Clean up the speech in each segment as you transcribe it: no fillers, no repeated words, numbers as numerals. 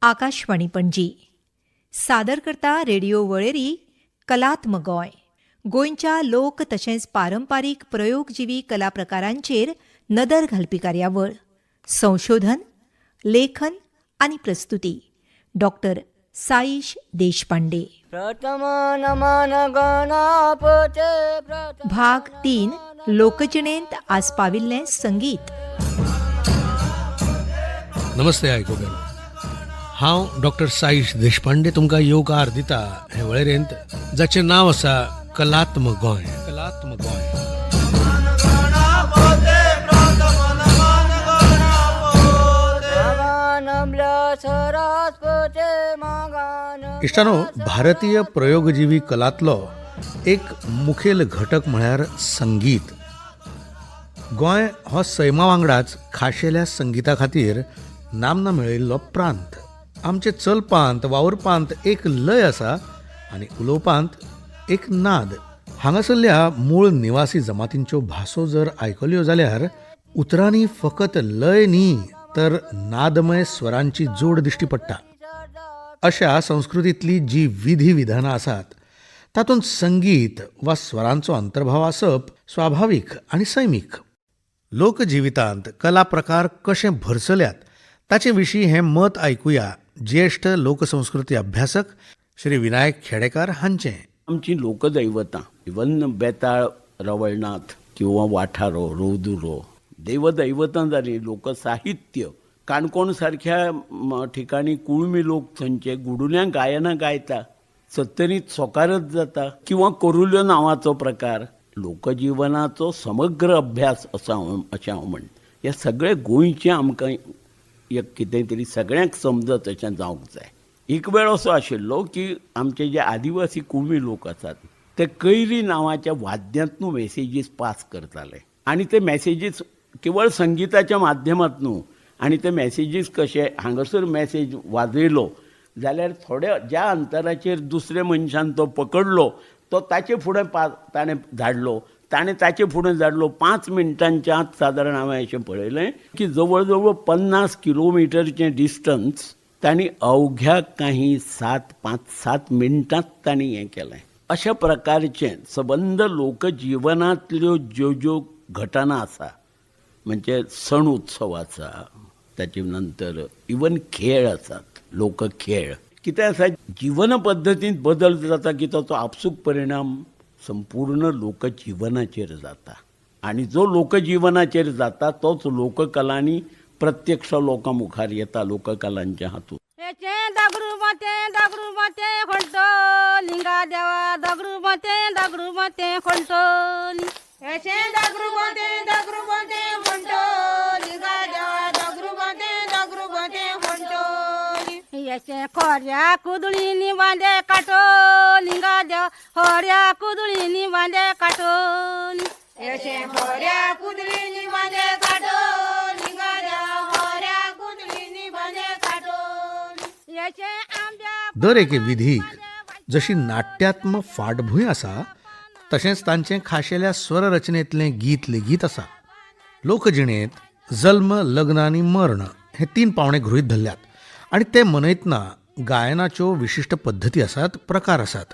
आकाशवाणी पणजी सादर करता रेडिओ वळेरी कलात्म गोंय. गोंयच्या लोक तशेंच पारंपारीक प्रयोगजिवी कला प्रकारांचेर नदर घालपी कार्यावळ. संशोधन, लेखन आनी प्रस्तुती डॉक्टर साईश देशपांडे. भाग 3 लोकजिणेंत आस्पाविल्लें संगीत. नमस्ते आयकोगेलो, हांव डॉक्टर साईश देशपांडे तुमकां येवकार दिता हे वळेरेंत जाचें नांव आसा कलात्म गोंय. कलात्म गोंय. इश्टानो, भारतीय प्रयोगजिवी कलांतलो एक मुखेल घटक म्हळ्यार संगीत. गोंय हो सैमा वांगडाच खाशेल्या संगिता खातीर नामना मेळयल्लो प्रांत. आमचे चलपांत वावुरपांत एक लय आसा आनी उलोवपांत एक नाद. हांगासरल्या मूळ निवासी जमातींच्यो भासो जर आयकल्यो जाल्यार उतरांनी फकत लय न्ही तर नादमय स्वरांची जोड दिश्टी पडटा. अशा संस्कृतींतली जी विधी विधानां आसात तातूंत संगीत वा स्वरांचो अंतर्भाव आसप स्वाभावीक आनी सैमीक. लोकजिवितांत कला प्रकार कशे भरसल्यात ताचे विशीं हें मत आयकुया ज्येश्ठ लोकसंस्कृती अभ्यासक श्री विनायक खेडेकार हांचें. आमची लोकदैवतां, इवन बेताळ, रवळनाथ किंवा वाठारो, रौदुरो, देवदैवतां जाली. लोकसाहित्य, काणकोण सारख्या ठिकाणी कुळमी लोक थंयचे गुडुल्यांक गायनां गायता, सत्तरीत सोकारत जाता, किंवा कोरुल्यो नांवाचो प्रकार. लोकजिवनाचो समग्र अभ्यास अशें हांव म्हणटा. हे सगळें गोंयचें आमकां एक कितें तरी सगळ्यांक समजत अशें जावंक जाय. एक वेळ असो आशिल्लो की आमचे जे आदिवासी कुळमी लोक आसात ते कैरी नांवाच्या वाद्यांतून मॅसेजीस पास करताले. आनी ते मॅसेजीस केवळ संगिताच्या माध्यमांतून. आनी ते मॅसेजीस कशे हांगासर मॅसेज वाजयलो जाल्यार थोड्या ज्या अंतराचेर दुसऱ्या मनशान तो पकडलो तो ताचे फुडें ताणें धाडलो, ताणें ताचे फुडें धाडलो. 5 मिनटांच्या आत सादारण हांवें अशें पळयलें की जवळ जवळ 50 किलोमिटरचें डिस्टन्स तांणी अवघ्या काही 5-7 मिनटांत तांणी हें केलें. अशा प्रकारचे सबंद लोकजिवनांतल्यो ज्यो घटना आसा, म्हणजे सण उत्सव आसा, ताचे नंतर इवन खेळ आसात, लोकखेळ. कितें आसा, जीवन पद्दतींत बदल जाता की ताचो आपसूक परिणाम संपूर्ण लोकजिवनाचेर जाता. आनी जो लोकजिवनाचेर जाता तोच लोककलांनी प्रत्यक्ष लोकां मुखार येता लोककलांच्या हातूंत. दगडू मते खंटो लिंगा देवा, दगडू मते खंटोली. दगडू मते खंटो लिंगा देवा, दगडू मते खंटोली. याचे खोऱ्या कुदळीनी बांदे काटो लिंगा देवा, खोऱ्या कुदळीनी बांदे काटोली. याचे खोऱ्या कुदळीनी बांदे काटो लिंगा देवा, खोऱ्या कुदळीनी बांदे काटोली. याचे दर एके विधीक जशी नाट्यात्म फाटभूंय आसा तशेंच तांचें खाशेल्या स्वर रचनेंतलें गीत लेगीत आसा. लोकजिणेंत जल्म, लग्न आनी मरण हे 3 पावणे गृहीत धरल्यात आनी ते मनयतना गायनाच्यो विशिश्ट पद्दती आसात, प्रकार आसात.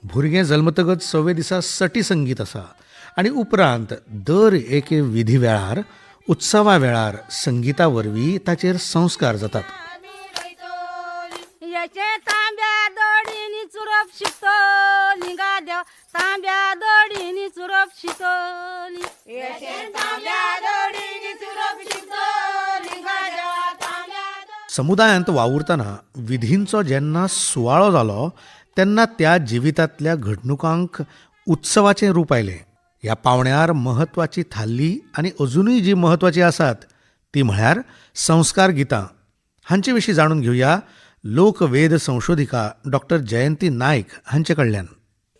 भुरगें जल्मतगच 6 दिसा सटी संगीत आसा आनी उपरांत दर एके विधी वेळार, उत्सवा वेळार संगिता वरवीं ताचेर संस्कार जातात. याचे तांब्या दोडीनी चुरप शिकतो लिंगा देव, तांब्या दोडीनी चुरप शिकतोली. याचे तांब्या दोडीनी चुरप शिकतो लिंगा देव, तांब्या. समुदायांत वावुरतना विधींचो जेन्ना सुवाळो जालो तेन्ना त्या जिवितांतल्या घडणुकांक उत्सवाचें रूप आयलें. ह्या पावण्यार महत्वाची थारली आनी अजुनूय जी महत्वाची आसात ती म्हळ्यार संस्कार गितां. हांचे विशीं जाणून घेवया लोकवेद संशोधिका डॉक्टर जयंती नायक हांचे कडल्यान.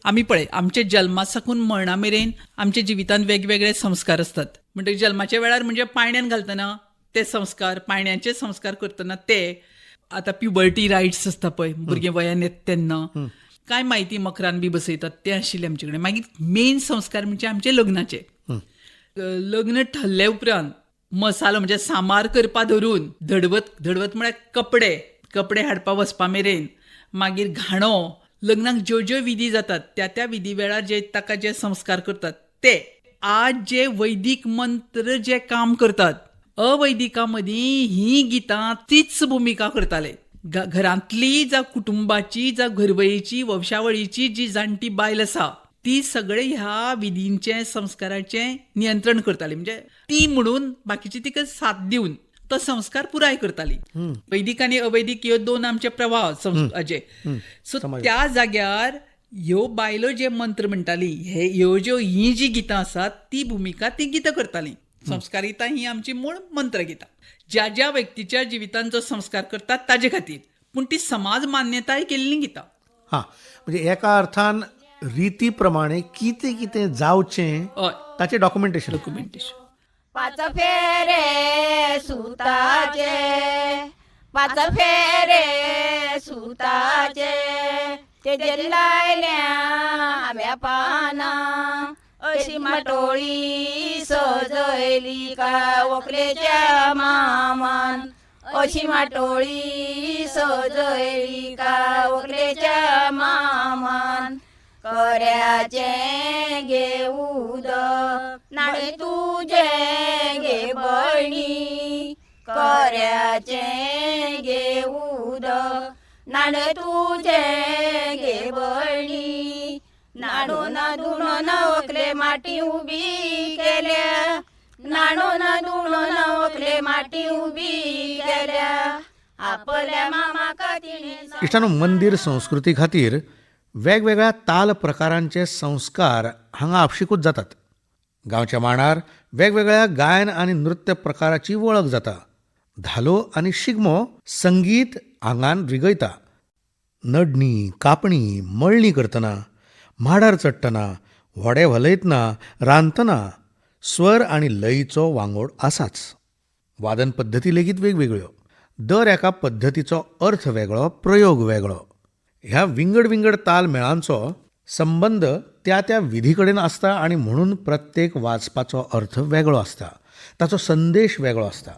आमी पळय, आमचे जल्मा साकून मरणा मेरेन आमच्या जिवितांत वेगवेगळे संस्कार आसतात. म्हणटकीर जल्माच्या वेळार म्हणजे पायण्यान घालतना ते संस्कार, पायण्याचे संस्कार करतना ते. आतां प्युबर्टी रायट्स आसता पळय, भुरगें वयान येता तेन्ना कांय म्हायती मकरान बी बसयतात ते आशिल्ले आमचे कडेन. मागीर मेन संस्कार म्हणजे आमचे लग्नाचे. लग्न ठरले उपरांत मसालो म्हणजे सामार करपा धरून धडवत म्हळ्यार कपडे कपडे हाडपा वचपा मेरेन, मागीर घाणो, लग्नाक ज्यो ज्यो विधी जातात त्या विधी वेळार जे ताका जे संस्कार करतात ते आज जे वैदीक मंत्र जे काम करतात, अवैदिका मदीं ही गितां तीच भुमिका करताले. घरांतली जावं कुटुंबाची जावं घरवयेची वंशावळीची जी जाणटी बायल आसा ती सगळे ह्या विधींचे संस्काराचे नियंत्रण करताली. म्हणजे ती म्हणून बाकीची तिका साथ दिवन तो संस्कार पुराय करताली. वैदिक आनी अवैदिक ह्यो दोन आमचे प्रवाह हाजे. सो त्या जाग्यार ह्यो बायलो जे मंत्र म्हणटाली, ही जी गितां आसात ती भुमिका ती गितां करताली. संस्कार गितां ही आमची मूळ मंत्र गितां ज्या ज्या व्यक्तीच्या जिवितान जो संस्कार करतात ताजे खातीर, पूण ती समाज मान्यताय केल्ली गितां. हां, म्हणजे एका अर्थान रिती प्रमाणे कितें कितें जावचें हय, ताचें डॉक्युमेंटेशन. पाच फेरे सुताचे, पाच फेरे सुताचे, तेजेर लायल्या आंब्या पाना, अशी माटोळी सजयली का व्हंकलेच्या मामान, अशी माटोळी सजयली का व्हंकलेच्या मामान. कर्याचे घे उदक नाणे तुझे घे बहिणी, कर्याचे घे उदक नाणे तुझे घे बहिणी. नाडून धुणून व्हंकले माटी उबी केल्या, नाडून धुणून व्हंकले माटी उबी केल्या, आपल्या मामाका तिणे. इश्टानो, मंदिर संस्कृती खातीर वेगवेगळ्या ताल प्रकारांचे संस्कार हांगा आपशीकूच जातात. गांवच्या मांडार वेगवेगळ्या गायन आनी नृत्य प्रकाराची वळख जाता. धालो आनी शिगमो संगीत आंगान रिगयता. नडणी, कापणी, मळणी करतना, माडार चडटना, व्हडे हलयतना, रांदतना स्वर आनी लयीचो वांगड आसाच. वादन पद्दती लेगीत वेगवेगळ्यो. दर एका पद्दतीचो अर्थ वेगळो, प्रयोग वेगळो. ह्या विंगड विंगड ताल मेळांचो संबंध त्या त्या विधी कडेन आसता आनी म्हणून प्रत्येक वाचपाचो अर्थ वेगळो आसता, ताचो संदेश वेगळो आसता.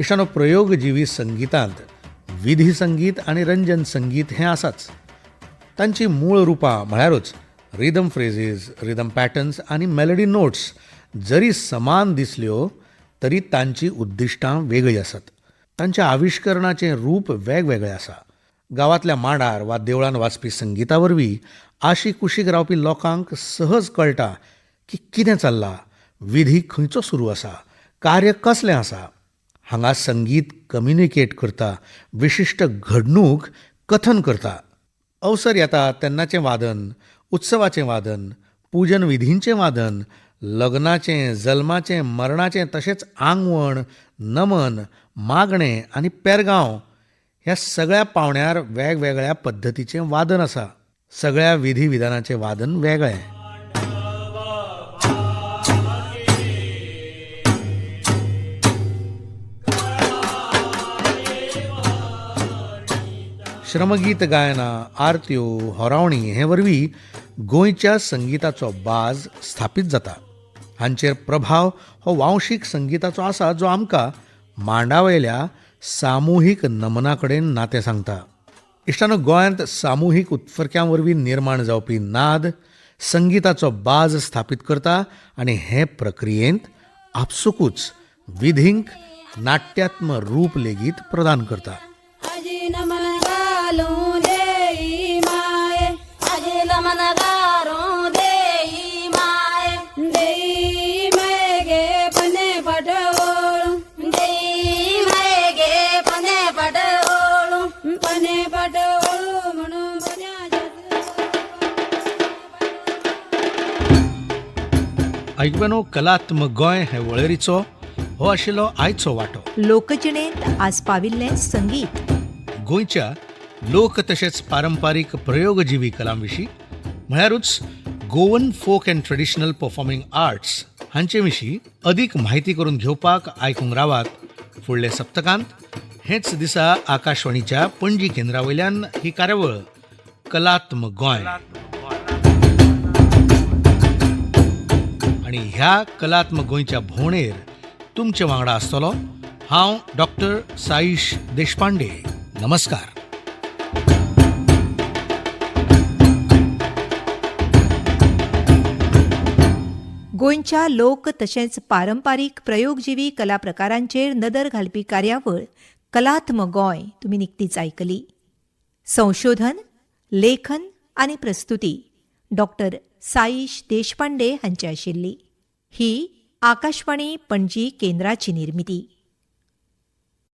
इश्टानो, प्रयोगजिवी संगीतांत विधी संगीत आनी रंजन संगीत हें आसाच. तांची मूळ रुपां म्हळ्यारूच रिदम फ्रेजीस, रिदम पॅटर्न्स आनी मेलडी नोट्स जरी समान दिसल्यो तरी तांची उद्दिश्टां वेगळीं आसात. तांच्या आविश्करणाचें रूप वेगवेगळें आसा. गांवांतल्या मांडार वा देवळान वाजपी संगिता वरवीं आशी कुशीक रावपी लोकांक सहज कळटा की कितें चल्लां, विधी खंयचो सुरू आसा, कार्य कसलें आसा. हांगा संगीत कम्युनिकेट करता, विशिश्ट घडणूक कथन करता. अवसर येता तेन्नाचें वादन, उत्सवाचें वादन, पूजन विधींचें वादन, लग्नाचें, जल्माचें, मरणाचें, तशेंच आंगवण, नमन, मागणें आनी पेरगांव ह्या सगळ्या पावण्यार वेगवेगळ्या पद्दतीचें वादन आसा. सगळ्या विधी विधानाचें वादन वेगळें. श्रमगीत गायनां, आरत्यो, होरावणी हे वरवीं गोंयच्या संगिताचो बाज स्थापीत जाता. हांचेर प्रभाव हो वांशीक संगिताचो आसा, जो आमकां मांडावयल्या सामुहीक नमना कडेन नातें सांगता. इश्टानो, गोंयांत सामुहीक उत्फर्क्यां वरवीं निर्माण जावपी नाद संगिताचो बाज स्थापीत करता आनी हे प्रक्रियेंत आपसूकूच विधींक नाट्यात्म रूप लेगीत प्रदान करता. ऐकबेनो, कलात्मक गोंय हे वळेरीचो हो आशिल्लो आयचो वांटो. लोकजिणेंत आस्पाविल्लें संगीत. गोंयच्या लोक तशेंच पारंपारीक प्रयोगजिवी कलां विशीं म्हळ्यारूच Goan folk and traditional performing arts हांचे विशीं अदीक म्हायती करून घेवपाक आयकूंक रावात फुडले सप्तकांत हेच दिसा आकाशवाणीच्या पणजी केंद्रावयल्यान ही कार्यावळ कलात्म गोंय आणि ह्या कलात्म गोंयच्या भोंवडेर तुमचे वांगडा आसतलो हांव डॉक्टर साईश देशपांडे. नमस्कार. गोंयच्या लोक तशेंच पारंपारीक प्रयोगजिवी कला प्रकारांचेर नदर घालपी कार्यावळ कलात्म गोंय तुमी निकतीच आयकली. संशोधन, लेखन आनी प्रस्तुती डॉक्टर साईश देशपांडे हांची आशिल्ली. ही आकाशवाणी पणजी केंद्राची निर्मिती.